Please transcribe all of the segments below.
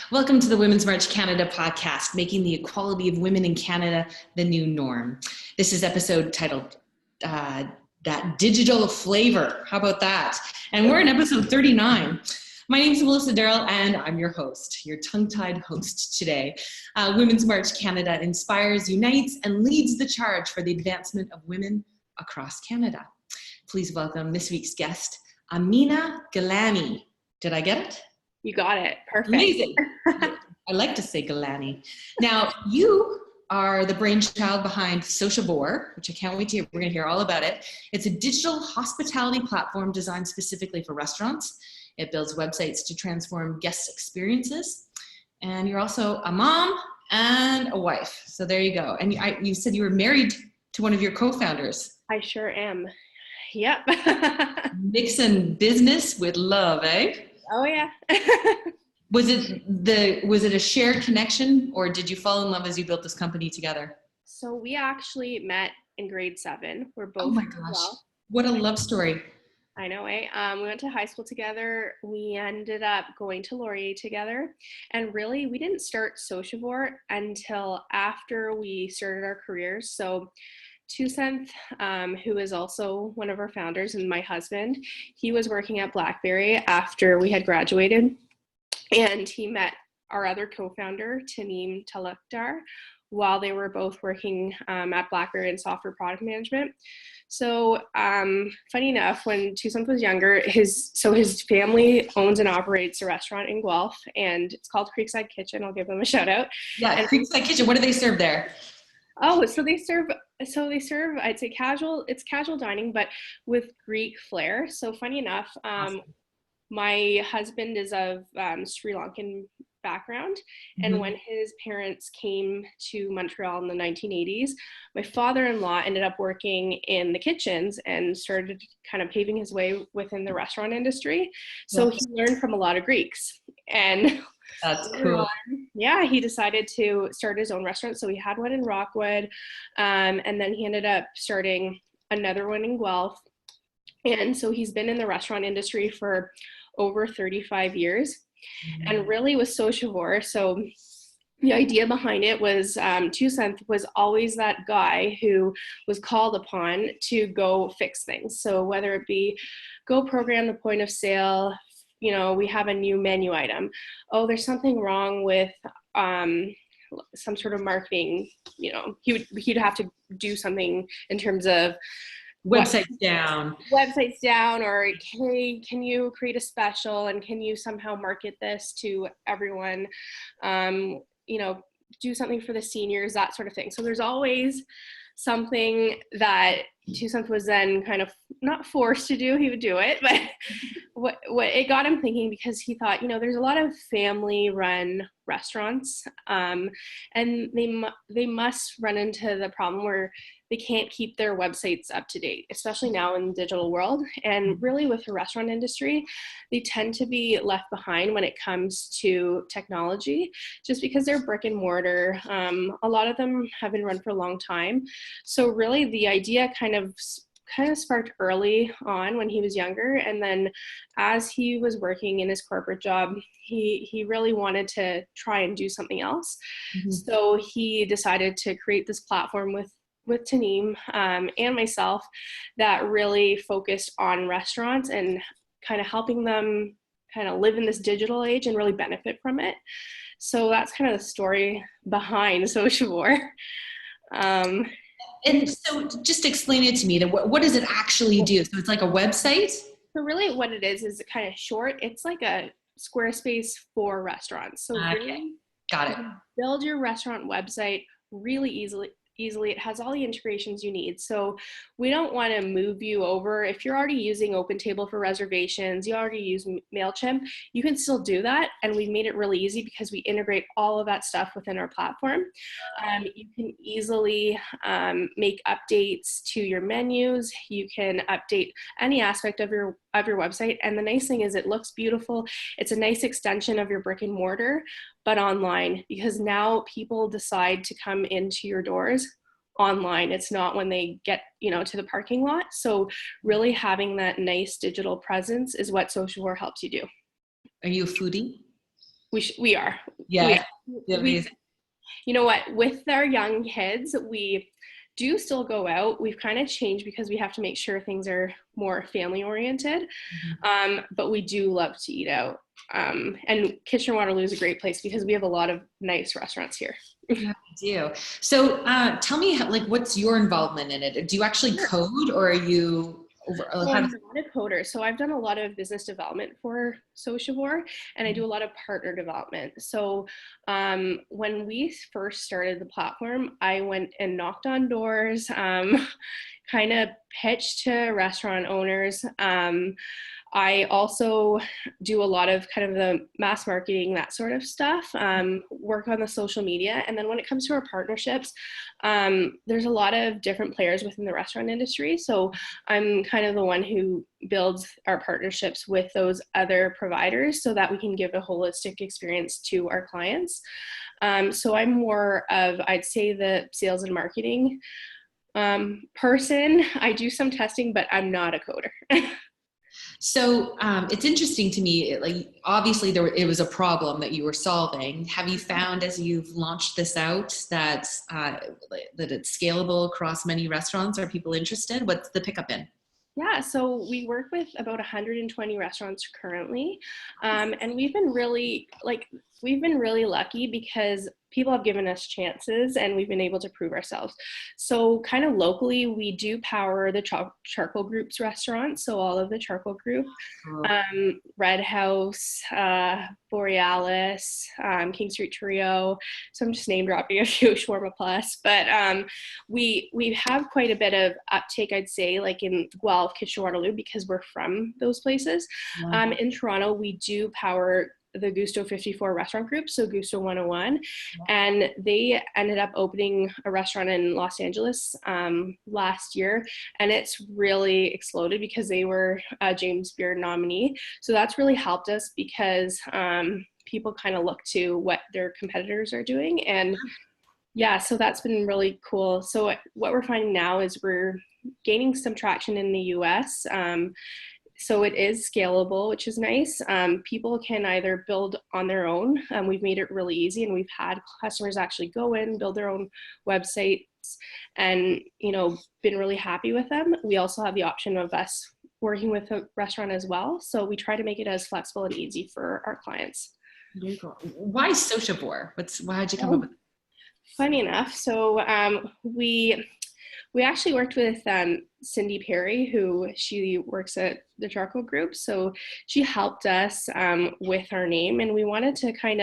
Welcome to the Women's March Canada podcast, making the equality of women in Canada the new norm. This is episode titled That Digital Flavor. How about that? And we're in episode 39. My name is Melissa Darrell, and I'm your host, your tongue-tied host today. Women's March Canada inspires, unites, and leads the charge for the advancement of women across Canada. Please welcome this week's guest, Amina Gilani. Did I get it? You got it. Perfect. Amazing. I like to say Gilani. Now, you are the brainchild behind Sociavore, which I can't wait to hear. We're going to hear all about it. It's a digital hospitality platform designed specifically for restaurants. It builds websites to transform guest experiences. And you're also a mom and a wife. So there you go. And you said you were married to one of your co-founders. I sure am. Yep. Mixing business with love, eh? Oh yeah. Was it a shared connection, or did you fall in love as you built this company together? So we actually met in grade 7. We're both. Oh my gosh. What a love story. I know, eh? We went to high school together. We ended up going to Laurier together. And really, we didn't start Sociavore until after we started our careers. So Toussaint, who is also one of our founders, and my husband, he was working at BlackBerry after we had graduated, and he met our other co-founder, Taneem Talukdar, while they were both working at BlackBerry in software product management. So funny enough, when Toussaint was younger, his family owns and operates a restaurant in Guelph, and it's called Creekside Kitchen. I'll give them a shout out. Yeah, and Creekside Kitchen. What do they serve there? Oh, so they serve, I'd say it's casual dining, but with Greek flair. So funny enough, Awesome. My husband is of Sri Lankan background. And when his parents came to Montreal in the 1980s, my father-in-law ended up working in the kitchens and started kind of paving his way within the restaurant industry. So he learned from a lot of Greeks. And that's cool. Yeah, he decided to start his own restaurant. So he had one in Rockwood, and then he ended up starting another one in Guelph. And so he's been in the restaurant industry for over 35 years. And really with Sociavore, so the idea behind it was Toussaint was always that guy who was called upon to go fix things. So whether it be go program the point of sale, we have a new menu item. Oh, there's something wrong with some sort of marketing. He'd have to do something in terms of websites down, or hey, can you create a special and can you somehow market this to everyone? Do something for the seniors, that sort of thing. So there's always something that Toussaint was then kind of not forced to do. He would do it, but what it got him thinking, because he thought, there's a lot of family run restaurants, and they must run into the problem where they can't keep their websites up to date, especially now in the digital world. And really with the restaurant industry, they tend to be left behind when it comes to technology, just because they're brick and mortar. A lot of them have been run for a long time. So really the idea kind of sparked early on when he was younger. And then as he was working in his corporate job, he really wanted to try and do something else. So he decided to create this platform with Taneem and myself that really focused on restaurants and kind of helping them kind of live in this digital age and really benefit from it. So that's kind of the story behind Sociavore. And so just explain it to me, that what does it actually do? So it's like a website? So really what it is kind of short. It's like a Squarespace for restaurants. So really, got it. Build your restaurant website really easily. It has all the integrations you need. So we don't want to move you over. If you're already using OpenTable for reservations, you already use MailChimp, you can still do that. And we've made it really easy because we integrate all of that stuff within our platform. You can easily make updates to your menus. You can update any aspect of your website. And the nice thing is it looks beautiful. It's a nice extension of your brick and mortar, but online, because now people decide to come into your doors online. It's not when they get, to the parking lot. So really having that nice digital presence is what Sociavore helps you do. Are you a foodie? We are. Yeah. We, you know what, with our young kids, we do still go out. We've kind of changed because we have to make sure things are more family oriented. But we do love to eat out. And Kitchener-Waterloo is a great place because we have a lot of nice restaurants here. Yeah, I do. So tell me, like, what's your involvement in it? Do you actually code, or are you Well, I'm not a coder, so I've done a lot of business development for Sociavore, and I do a lot of partner development. So when we first started the platform, I went and knocked on doors, kind of pitched to restaurant owners. I also do a lot of kind of the mass marketing, that sort of stuff, work on the social media. And then when it comes to our partnerships, there's a lot of different players within the restaurant industry. So I'm kind of the one who builds our partnerships with those other providers so that we can give a holistic experience to our clients. So I'm more of, I'd say, the sales and marketing person. I do some testing, but I'm not a coder. So it's interesting to me, like, obviously it was a problem that you were solving. Have you found, as you've launched this out, that it's scalable across many restaurants? Are people interested? What's the pickup in? Yeah, so we work with about 120 restaurants currently, and we've been really lucky because people have given us chances and we've been able to prove ourselves. So kind of locally, we do power the charcoal group's restaurants. So all of the charcoal group, Red House, Borealis, King Street Trio. So I'm just name dropping a few, Shawarma Plus, but we have quite a bit of uptake, I'd say, like in Guelph, Kitchener-Waterloo, because we're from those places. In Toronto, we do power the Gusto 54 restaurant group, so Gusto 101, and they ended up opening a restaurant in Los Angeles last year, and it's really exploded because they were a James Beard nominee. So that's really helped us because people kind of look to what their competitors are doing, and yeah, so that's been really cool. So what we're finding now is we're gaining some traction in the US. So it is scalable, which is nice. People can either build on their own. We've made it really easy, and we've had customers actually go in, build their own websites, and been really happy with them. We also have the option of us working with a restaurant as well. So we try to make it as flexible and easy for our clients. Very cool. Why Sociavore? Why did you come up with it? Funny enough, so we actually worked with Cindy Perry, who she works at the Charcoal Group. So she helped us with our name, and we wanted something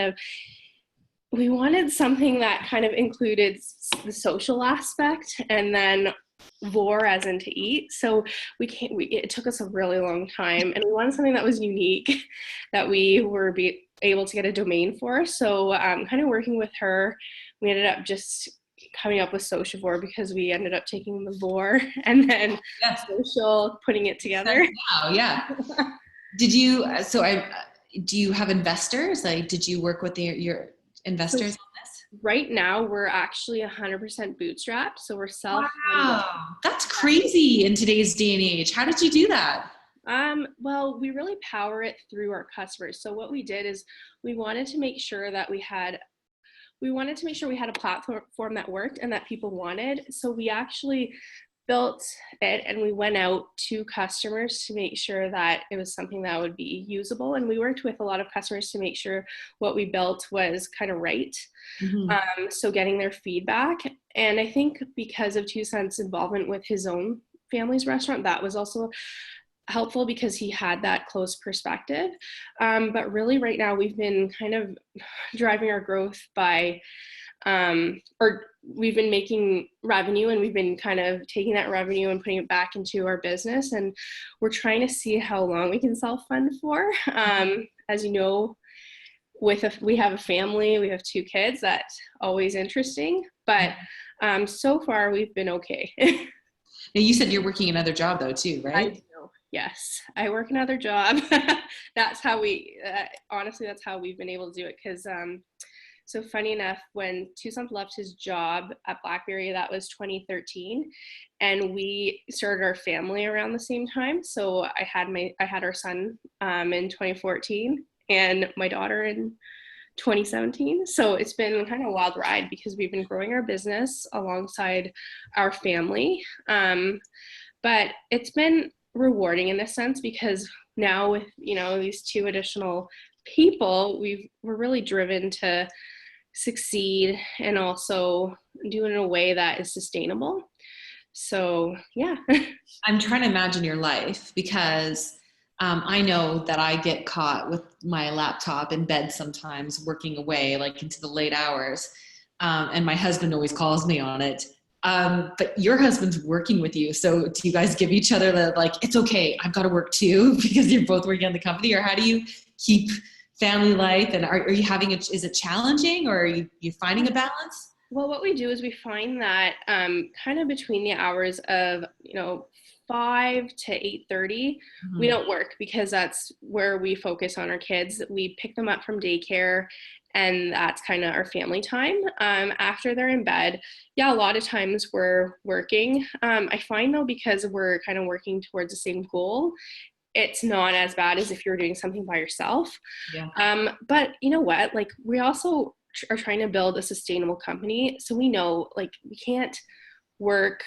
that kind of included the social aspect, and then vor as in to eat. So it took us a really long time, and we wanted something that was unique that we were able to get a domain for. So kind of working with her, we ended up just coming up with Sociavore because we ended up taking the vor and then social, putting it together. Wow, yeah. Do you have investors? Like, did you work with your investors on this? Right now, we're actually 100% bootstrapped. So we're self-funded. Wow, that's crazy in today's day and age. How did you do that? Well, we really power it through our customers. So what we did is we wanted to make sure we had a platform that worked and that people wanted. So we actually built it, and we went out to customers to make sure that it was something that would be usable. And we worked with a lot of customers to make sure what we built was kind of right. So getting their feedback. And I think because of Two Cents' involvement with his own family's restaurant, that was also helpful because he had that close perspective. But really right now we've been kind of driving our growth by, we've been making revenue, and we've been kind of taking that revenue and putting it back into our business. And we're trying to see how long we can self-fund for. As you know, we have a family, we have 2 kids, that's always interesting. But so far we've been okay. Now, you said you're working another job though too, right? Yes, I work another job. That's how honestly, that's how we've been able to do it. Because so funny enough, when Toussaint left his job at BlackBerry, that was 2013, and we started our family around the same time. So I had our son in 2014, and my daughter in 2017. So it's been kind of a wild ride because we've been growing our business alongside our family. But it's been rewarding in a sense because now with, these two additional people, we're really driven to succeed and also do it in a way that is sustainable. So, yeah. I'm trying to imagine your life because I know that I get caught with my laptop in bed sometimes working away like into the late hours. And my husband always calls me on it. But your husband's working with you. So do you guys give each other the, like, it's okay, I've got to work too, because you're both working on the company? Or how do you keep family life? And are you having is it challenging, or are you finding a balance? Well, what we do is we find that kind of between the hours of, 5 to 8:30, we don't work because that's where we focus on our kids. We pick them up from daycare, and that's kind of our family time. After they're in bed, yeah, a lot of times we're working. I find though, because we're kind of working towards the same goal, it's not as bad as if you're doing something by yourself. Yeah. But you know what? Like, we also are trying to build a sustainable company. So we know, like, we can't work,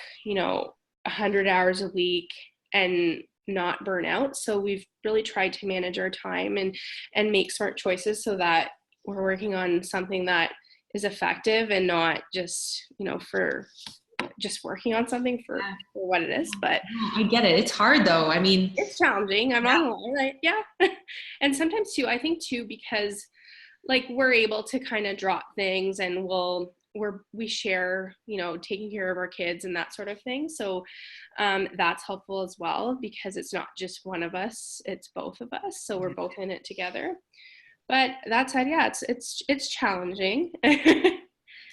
100 hours a week and not burn out. So we've really tried to manage our time and make smart choices so that we're working on something that is effective and not just, for just working on something for what it is. But I get it. It's hard though. I mean, it's challenging. I'm not gonna lie. Yeah. And sometimes too, I think too, because like we're able to kind of drop things and we share, taking care of our kids and that sort of thing. So that's helpful as well, because it's not just one of us, it's both of us. So we're both in it together. But that said, yeah, it's challenging. do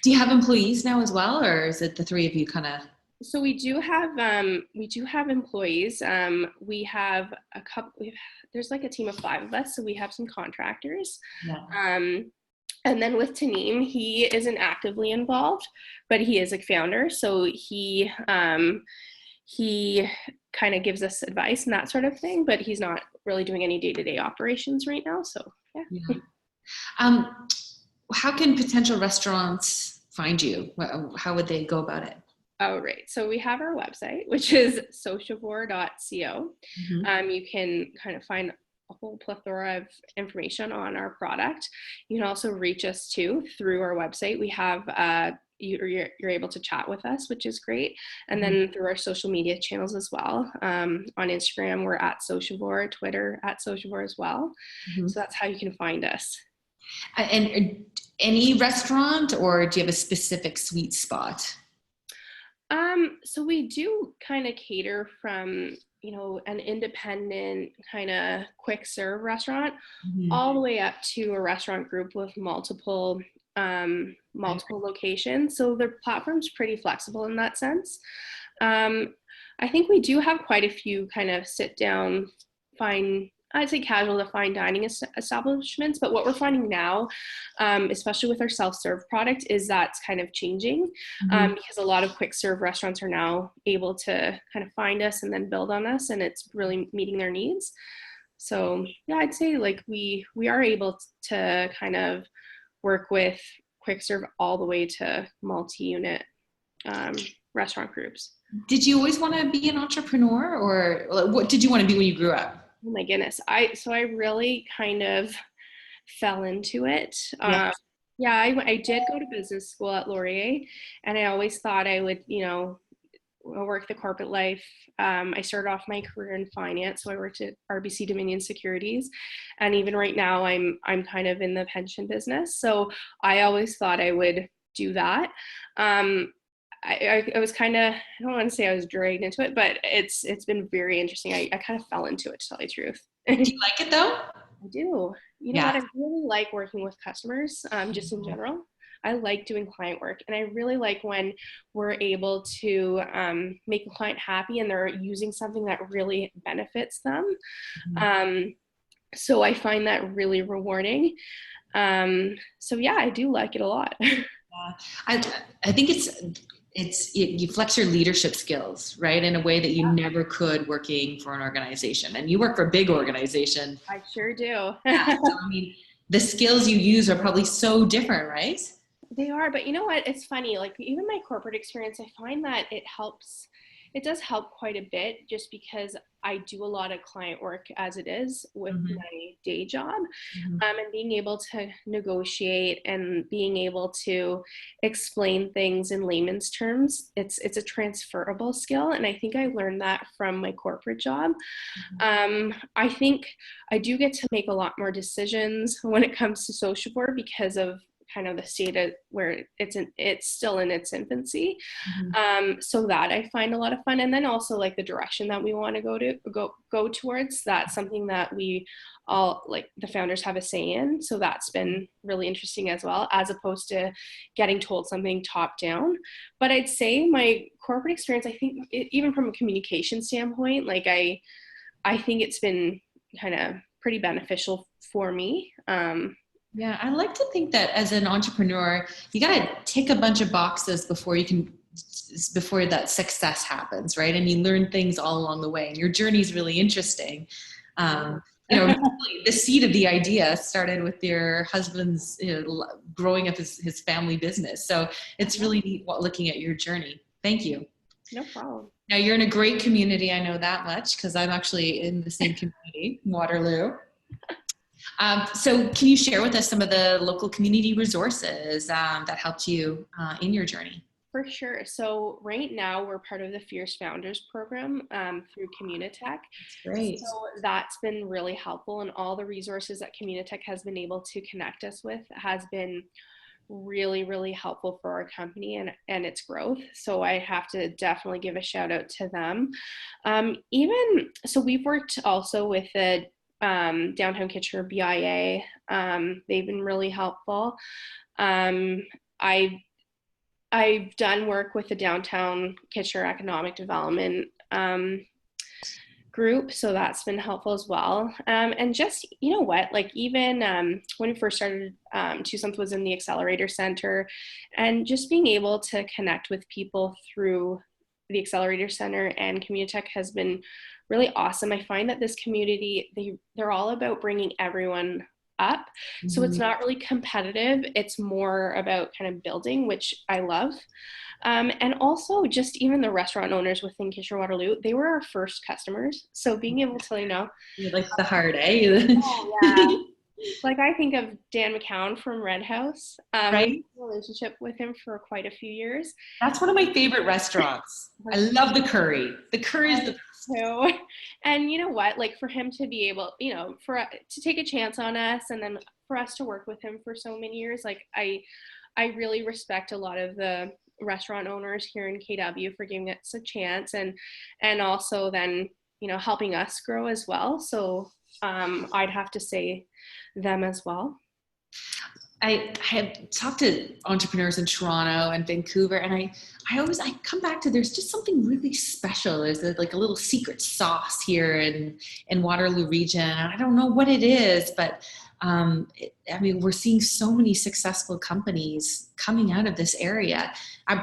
you have employees now as well, or is it the three of you kind of? So we do have employees. We have a couple. There's like a team of 5 of us, so we have some contractors. Yeah. And then with Taneem, he isn't actively involved, but he is a founder. So he kind of gives us advice and that sort of thing, but he's not really doing any day-to-day operations right now. So yeah. How can potential restaurants find you? How would they go about it? Oh, right. So we have our website, which is sociavore.co. You can kind of find a whole plethora of information on our product. You can also reach us too through our website. We have you're able to chat with us, which is great. And then through our social media channels as well. On Instagram, we're at Sociavore, Twitter at Sociavore as well. So that's how you can find us. And any restaurant, or do you have a specific sweet spot? So we do kind of cater from, an independent kind of quick serve restaurant all the way up to a restaurant group with multiple locations. So their platform's pretty flexible in that sense. I think we do have quite a few kind of sit down, I'd say casual to fine dining establishments, but what we're finding now, especially with our self-serve product, is that's kind of changing because a lot of quick serve restaurants are now able to kind of find us and then build on us, and it's really meeting their needs. So yeah, I'd say like we are able to kind of work with quick serve all the way to multi-unit restaurant groups. Did you always want to be an entrepreneur, or what did you want to be when you grew up? Oh my goodness. I really kind of fell into it. I did go to business school at Laurier, and I always thought I would, work the corporate life. I started off my career in finance, so I worked at RBC Dominion Securities, and even right now I'm kind of in the pension business. So I always thought I would do that. I was kind of, I don't want to say I was dragged into it, but it's been very interesting. I kind of fell into it, to tell you the truth. Do you like it though? I do. You know what? I really like working with customers, just in general. I like doing client work, and I really like when we're able to make a client happy and they're using something that really benefits them. So I find that really rewarding. So yeah, I do like it a lot. I think you flex your leadership skills, right, in a way that you never could working for an organization. And you work for a big organization. I sure do. So, I mean, the skills you use are probably so different, right? They are, but you know what? It's funny. Like even my corporate experience, I find that it does help quite a bit just because I do a lot of client work as it is with my day job. And being able to negotiate and being able to explain things in layman's terms, it's a transferable skill. And I think I learned that from my corporate job. I think I do get to make a lot more decisions when it comes to social board because of kind of the state of where it's still in its infancy. So that I find a lot of fun. And then also like the direction that we want to go towards, that's something that we all, like the founders, have a say in. So that's been really interesting as well, as opposed to getting told something top down. But I'd say my corporate experience, I think even from a communication standpoint, like I think it's been kind of pretty beneficial for me. Yeah, I like to think that as an entrepreneur, you got to tick a bunch of boxes before that success happens, right? And you learn things all along the way. And your journey is really interesting. The seed of the idea started with your husband's growing up his family business. So it's really neat looking at your journey. Thank you. No problem. Now you're in a great community. I know that much because I'm actually in the same community, Waterloo. So can you share with us some of the local community resources that helped you in your journey? For sure. So right now we're part of the Fierce Founders program through Communitech. That's great. So that's been really helpful, and all the resources that Communitech has been able to connect us with has been really, really helpful for our company and its growth. So I have to definitely give a shout out to them. So we've worked also with the Downtown Kitchener BIA. They've been really helpful. I've done work with the Downtown Kitchener Economic Development group, so that's been helpful as well. And just, you know what, like even when we first started, Two Cents was in the Accelerator Center, and just being able to connect with people through the Accelerator Center and Communitech has been really awesome. I find that this community, they're all about bringing everyone up. So it's not really competitive. It's more about kind of building, which I love. And also just even the restaurant owners within Kitchener-Waterloo, they were our first customers. So being able to, you like the hard, eh? Oh, yeah. Like I think of Dan McCown from Red House. Right. Relationship with him for quite a few years. That's one of my favorite restaurants. I love the curry. The curry is the best. So, and you know what, like for him to be able, to take a chance on us, and then for us to work with him for so many years, like I really respect a lot of the restaurant owners here in KW for giving us a chance, and also then, helping us grow as well. So I'd have to say them as well. I have talked to entrepreneurs in Toronto and Vancouver, and I come back to, there's just something really special. There's like a little secret sauce here in Waterloo region. I don't know what it is, but we're seeing so many successful companies coming out of this area.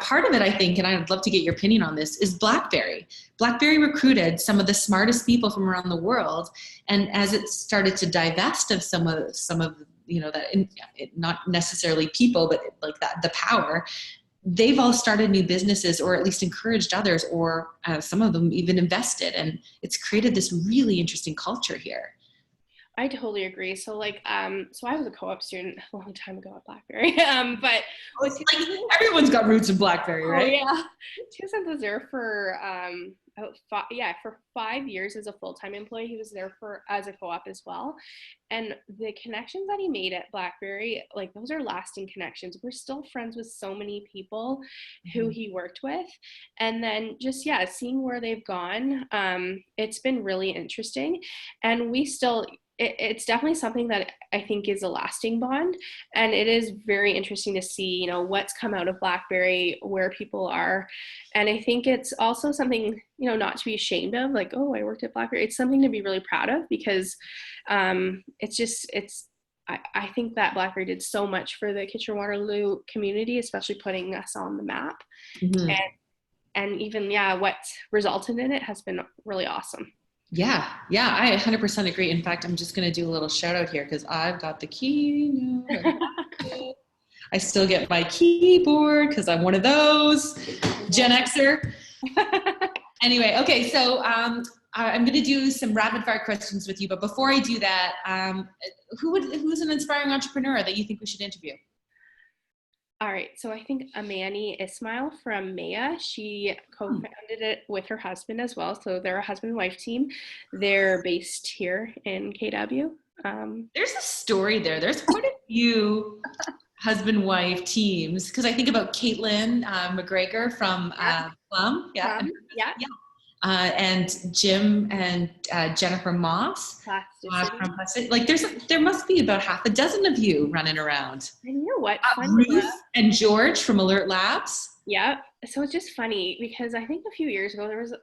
Part of it, I think, and I'd love to get your opinion on this, is BlackBerry. BlackBerry recruited some of the smartest people from around the world, and as it started to divest of some of that, not necessarily people, but like that, the power, they've all started new businesses, or at least encouraged others, or some of them even invested, and it's created this really interesting culture here. I totally agree. So so I was a co-op student a long time ago at BlackBerry, but everyone's got roots in BlackBerry, right? Oh, yeah. Two Cents was there for for 5 years as a full-time employee. He was there as a co-op as well, and the connections that he made at BlackBerry, like those are lasting connections. We're still friends with so many people who he worked with, and then just seeing where they've gone, it's been really interesting, and we still. It's definitely something that I think is a lasting bond, and it is very interesting to see, what's come out of BlackBerry, where people are, and I think it's also something, not to be ashamed of, like, oh, I worked at BlackBerry. It's something to be really proud of, because I think that BlackBerry did so much for the Kitchener-Waterloo community, especially putting us on the map, and even what's resulted in it has been really awesome. Yeah, yeah, I 100% agree. In fact, I'm just going to do a little shout out here because I've got the keynote. I still get my keyboard because I'm one of those Gen Xer. Anyway, okay, so I'm going to do some rapid fire questions with you. But before I do that, who's an inspiring entrepreneur that you think we should interview? All right, so I think Amani Ismail from Maya, she co-founded it with her husband as well. So they're a husband and wife team. They're based here in KW. There's a story there. There's quite a few husband-wife teams because I think about Caitlin McGregor from Plum. Yeah. And Jim and Jennifer Moss from Plasticity. Like there must be about half a dozen of you running around. And you know what? Ruth and George from Alert Labs. Yeah. So it's just funny because I think a few years ago there was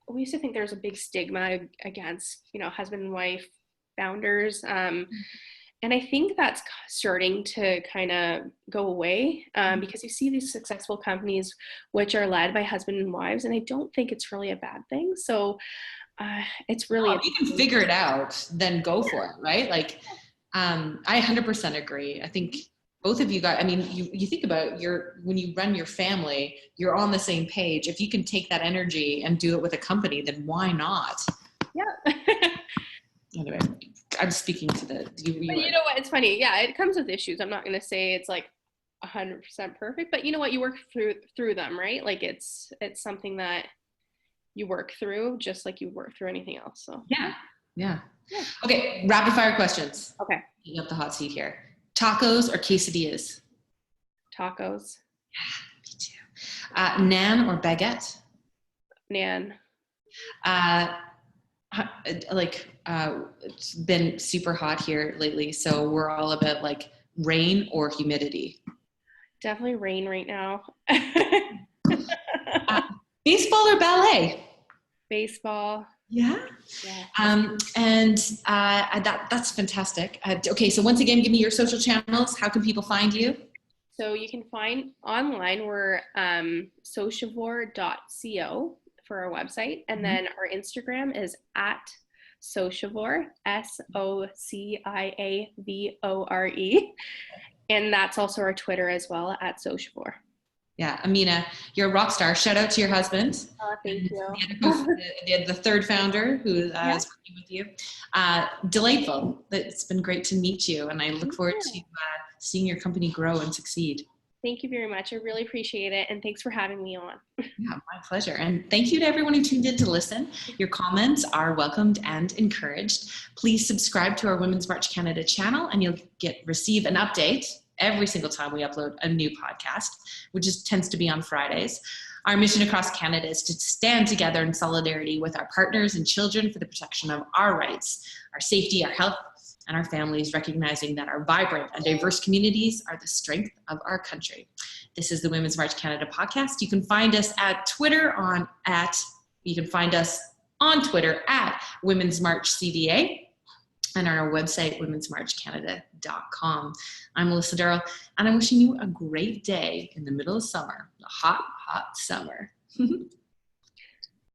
we used to think there was a big stigma against, husband and wife founders. And I think that's starting to kind of go away because you see these successful companies which are led by husband and wives, and I don't think it's really a bad thing. So it's really if you can figure it out, then go for it, right? Like I 100% agree. I think both of you guys, I mean, you think about when you run your family, you're on the same page. If you can take that energy and do it with a company, then why not? Yeah. Anyway, I'm speaking to you know what? It's funny. Yeah, it comes with issues. I'm not going to say it's like 100% perfect, but you know what? You work through them, right? Like it's something that you work through, just like you work through anything else. So yeah. Okay, rapid fire questions. Okay. You up the hot seat here. Tacos or quesadillas? Tacos. Yeah, me too. Naan or baguette? Naan. It's been super hot here lately, so we're all about like rain or humidity. Definitely rain right now. Baseball or ballet? Baseball. Yeah. That's fantastic. Okay, so once again, give me your social channels. How can people find you? So you can find online, we're sociavore.co for our website, and then our Instagram is at Sociavore, SOCIAVORE, and that's also our Twitter as well, at Sociavore. Yeah, Amina, you're a rock star. Shout out to your husband. Thank you. The third founder who is working with you. Delightful. It's been great to meet you, and I look forward to seeing your company grow and succeed. Thank you very much. I really appreciate it, and thanks for having me on. Yeah, my pleasure. And thank you to everyone who tuned in to listen. Your comments are welcomed and encouraged. Please subscribe to our Women's March Canada channel, and you'll receive an update every single time we upload a new podcast, which tends to be on Fridays. Our mission across Canada is to stand together in solidarity with our partners and children for the protection of our rights, our safety, our health, and our families, recognizing that our vibrant and diverse communities are the strength of our country. This is the Women's March Canada podcast. You can find us at Twitter at Women's March CDA, and on our website, womensmarchcanada.com. I'm Melissa Durrell, and I'm wishing you a great day in the middle of summer, the hot, hot summer.